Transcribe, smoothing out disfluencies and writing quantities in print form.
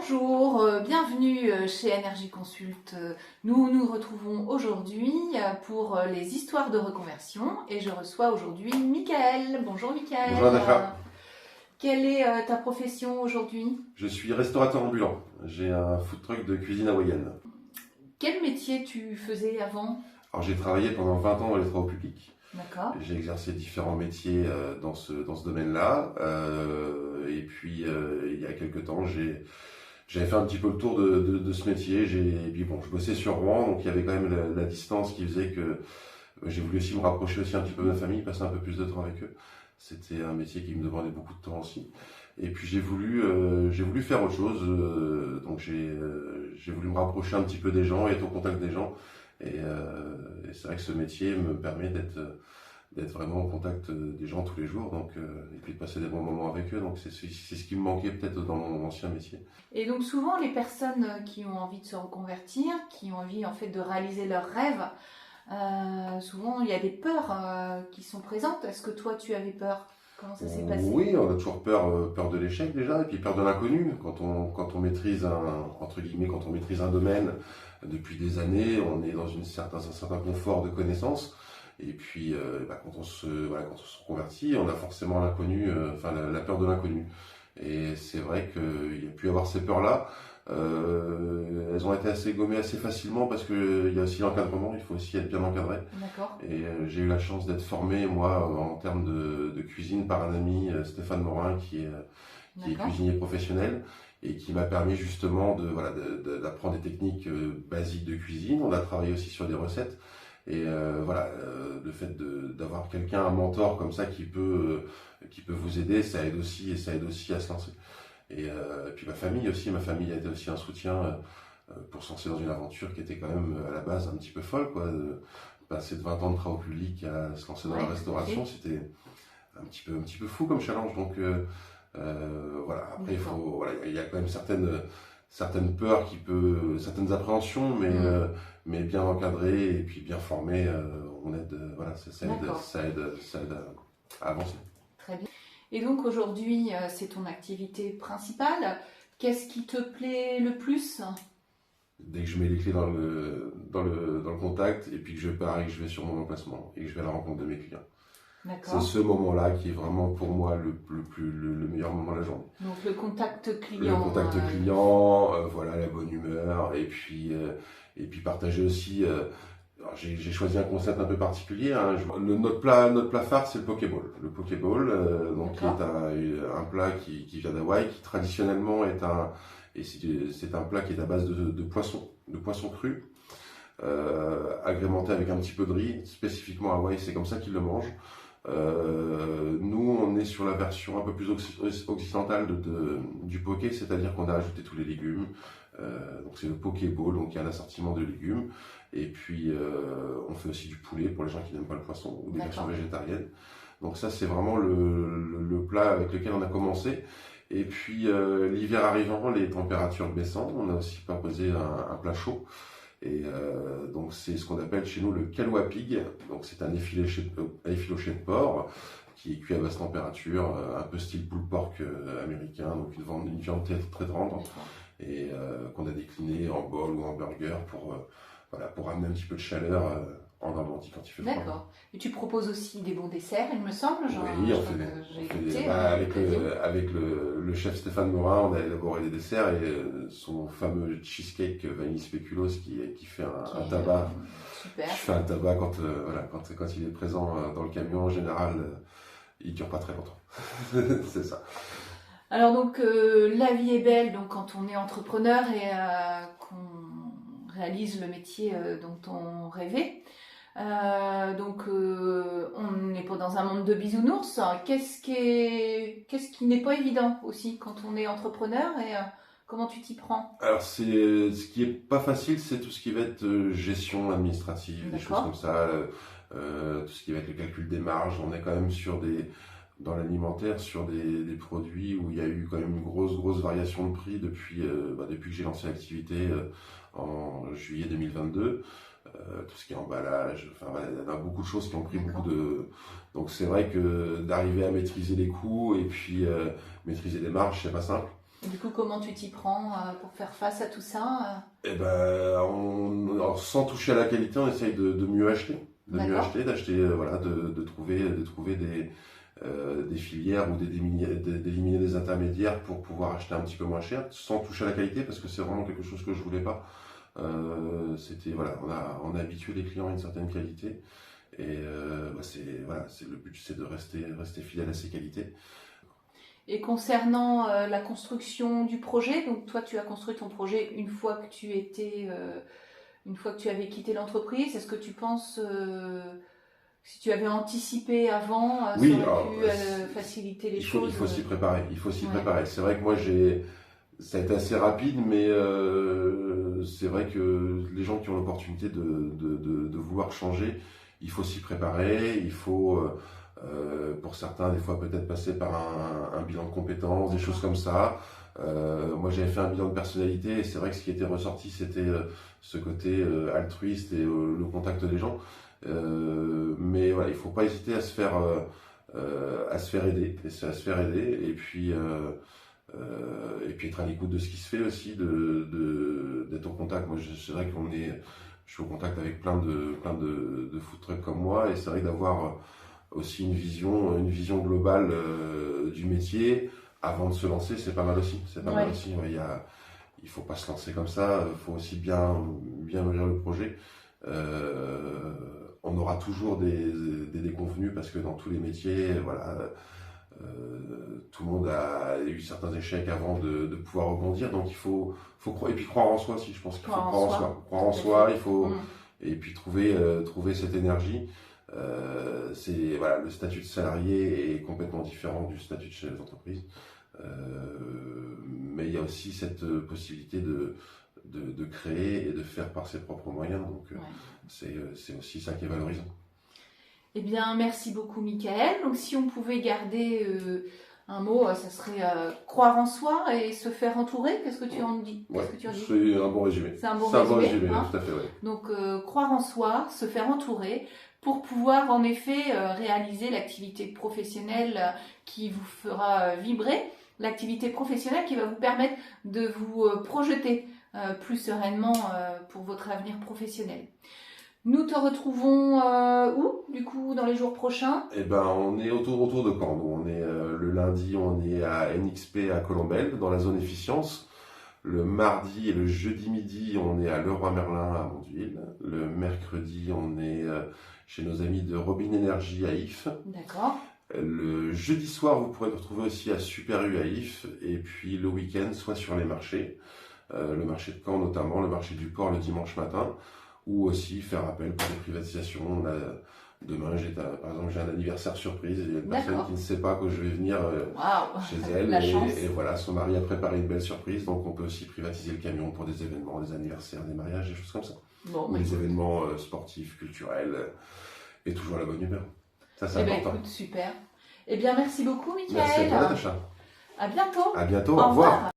Bonjour, bienvenue chez Énergie Consult. Nous nous retrouvons aujourd'hui pour les histoires de reconversion et je reçois aujourd'hui Michael. Bonjour Michael. Bonjour Anna. Quelle est ta profession aujourd'hui? Je suis restaurateur ambulant. J'ai un food truck de cuisine hawaïenne. Quel métier tu faisais avant? Alors j'ai travaillé pendant 20 ans dans les travaux publics. D'accord. J'ai exercé différents métiers dans ce domaine-là. Et puis il y a quelques temps, j'avais fait un petit peu le tour de ce métier. Et puis bon, je bossais sur Rouen, donc il y avait quand même la distance qui faisait que j'ai voulu aussi me rapprocher aussi un petit peu de ma famille, passer un peu plus de temps avec eux. C'était un métier qui me demandait beaucoup de temps aussi. Et puis j'ai voulu faire autre chose. Donc j'ai voulu me rapprocher un petit peu des gens, être au contact des gens. Et c'est vrai que ce métier me permet d'être vraiment au contact des gens tous les jours, donc et puis de passer des bons moments avec eux. Donc c'est ce qui me manquait peut-être dans mon ancien métier. Et donc souvent les personnes qui ont envie de se reconvertir, qui ont envie en fait de réaliser leurs rêves, souvent il y a des peurs qui sont présentes. Est-ce que toi tu avais peur? Comment ça s'est passé? Oui, on a toujours peur de l'échec déjà, et puis peur de l'inconnu. Quand on maîtrise entre guillemets, quand on maîtrise un domaine depuis des années, on est dans un certain confort de connaissances. Et puis, quand on se reconvertit, on a forcément l'inconnu, la peur de l'inconnu. Et c'est vrai qu'il y a pu y avoir ces peurs-là. Elles ont été assez gommées assez facilement parce qu'il y a aussi l'encadrement, il faut aussi être bien encadré. D'accord. Et j'ai eu la chance d'être formé, moi, en termes de cuisine par un ami, Stéphane Morin, qui est cuisinier professionnel et qui m'a permis justement d'apprendre des techniques basiques de cuisine. On a travaillé aussi sur des recettes. Et le fait d'avoir quelqu'un, un mentor comme ça qui peut vous aider, ça aide aussi à se lancer. Et puis ma famille a été aussi un soutien pour se lancer dans une aventure qui était quand même à la base un petit peu folle, quoi. Passer de 20 ans de travaux publics à se lancer dans la restauration, c'était un petit peu fou comme challenge. Donc après il y a quand même certaines peurs certaines appréhensions, mais bien encadrées et puis bien formées, on aide, ça aide à avancer. Très bien. Et donc aujourd'hui, c'est ton activité principale. Qu'est-ce qui te plaît le plus? Dès que je mets les clés dans le contact et puis que je pars et que je vais sur mon emplacement et que je vais à la rencontre de mes clients. C'est ce moment-là qui est vraiment pour moi le meilleur moment de la journée. Donc le contact client. Le contact client, la bonne humeur et puis partager aussi. J'ai choisi un concept un peu particulier. Hein. Notre plat phare, c'est le pokéball. Le pokéball, qui est un plat qui vient d'Hawaï, qui traditionnellement c'est un plat qui est à base de poisson cru, agrémenté avec un petit peu de riz. Spécifiquement à Hawaï, c'est comme ça qu'ils le mangent. Nous, on est sur la version un peu plus occidentale du poké, c'est-à-dire qu'on a ajouté tous les légumes. Donc c'est le pokéball, donc il y a un assortiment de légumes. Et puis on fait aussi du poulet pour les gens qui n'aiment pas le poisson ou des versions végétariennes. Donc ça c'est vraiment le plat avec lequel on a commencé. Et puis l'hiver arrivant, les températures baissant, on a aussi proposé un plat chaud. Et donc c'est ce qu'on appelle chez nous le kalua pig. Donc c'est un effiloché de porc qui est cuit à basse température, un peu style pulled pork américain, donc une viande très tendre, et qu'on a décliné en bol ou en burger pour amener un petit peu de chaleur en Normandie quand il fait froid. D'accord. Et tu proposes aussi des bons desserts, il me semble. Oui, avec le chef Stéphane Morin, on a élaboré des desserts et son fameux cheesecake vanille spéculoos qui fait un tabac. Super. Qui fait un tabac quand il est présent dans le camion en général. Il dure pas très longtemps. C'est ça. Alors donc la vie est belle donc quand on est entrepreneur et qu'on réalise le métier dont on rêvait. On n'est pas dans un monde de bisounours. Qu'est-ce qui n'est pas évident aussi quand on est entrepreneur et comment tu t'y prends? Alors ce qui est pas facile, c'est tout ce qui va être gestion administrative, des choses comme ça, tout ce qui va être le calcul des marges. On est quand même dans l'alimentaire sur des produits où il y a eu quand même une grosse variation de prix depuis que j'ai lancé l'activité en juillet 2022. Tout ce qui est emballage, il y a beaucoup de choses qui ont pris beaucoup de... Donc c'est vrai que d'arriver à maîtriser les coûts et puis maîtriser les marges, c'est pas simple. Et du coup, comment tu t'y prends pour faire face à tout ça Eh ben, alors, sans toucher à la qualité, on essaye de mieux acheter. D'acheter, voilà, de trouver des filières ou d'éliminer des intermédiaires pour pouvoir acheter un petit peu moins cher, sans toucher à la qualité, parce que c'est vraiment quelque chose que je voulais pas. Voilà, on a habitué les clients à une certaine qualité, et le but, c'est de rester fidèle à ces qualités. Et concernant la construction du projet, donc toi tu as construit ton projet une fois que une fois que tu avais quitté l'entreprise. Est-ce que tu penses si tu avais anticipé avant, ça aurait pu faciliter les choses? Il faut s'y préparer. C'est vrai que moi ça a été assez rapide, mais c'est vrai que les gens qui ont l'opportunité de vouloir changer, il faut s'y préparer. Il faut pour certains, des fois peut-être passer par un bilan de compétences, des choses comme ça. Moi j'avais fait un bilan de personnalité et c'est vrai que ce qui était ressorti c'était ce côté altruiste et le contact des gens. Mais voilà, il faut pas hésiter à se faire aider, et puis être à l'écoute de ce qui se fait aussi, d'être au contact. Moi c'est vrai je suis au contact avec plein de food trucks comme moi, et c'est vrai d'avoir aussi une vision globale du métier avant de se lancer, c'est pas mal aussi. Ouais, il faut pas se lancer comme ça, il faut aussi bien mûrir le projet. On aura toujours des déconvenus, parce que dans tous les métiers, voilà, tout le monde a eu certains échecs avant de pouvoir rebondir, donc il faut croire, et puis croire en soi aussi. Je pense qu'il faut croire en soi, il faut et puis trouver cette énergie. Voilà, le statut de salarié est complètement différent du statut de chef d'entreprise, mais il y a aussi cette possibilité de créer et de faire par ses propres moyens, donc c'est aussi ça qui est valorisant. Eh bien, merci beaucoup Michael. Donc si on pouvait garder un mot, ça serait croire en soi et se faire entourer. Qu'est-ce que tu en dis? C'est un bon résumé. C'est un bon résumé, hein? Tout à fait, ouais. Donc croire en soi, se faire entourer, pour pouvoir en effet réaliser l'activité professionnelle qui vous fera vibrer, l'activité professionnelle qui va vous permettre de vous projeter plus sereinement pour votre avenir professionnel. Nous te retrouvons où, du coup, dans les jours prochains? Eh ben, on est autour de Caen. On est le lundi, on est à NXP à Colombelles, dans la zone efficience. Le mardi et le jeudi midi, on est à Leroy Merlin à Mondeville. Le mercredi, on est chez nos amis de Robin Énergie à If. D'accord. Le jeudi soir, vous pourrez nous retrouver aussi à Super U à If. Et puis le week-end, soit sur les marchés, le marché de Caen notamment, le marché du port le dimanche matin, ou aussi faire appel pour des privatisations. Demain, par exemple, j'ai un anniversaire surprise. Il y a une personne qui ne sait pas que je vais venir chez elle. Et voilà, son mari a préparé une belle surprise. Donc, on peut aussi privatiser le camion pour des événements, des anniversaires, des mariages, des choses comme ça. Ou des événements sportifs, culturels, et toujours à la bonne humeur. Ça, c'est important. Écoute, super. Eh bien, merci beaucoup, Michael. Merci à toi, Natacha. À bientôt. À bientôt. Au revoir.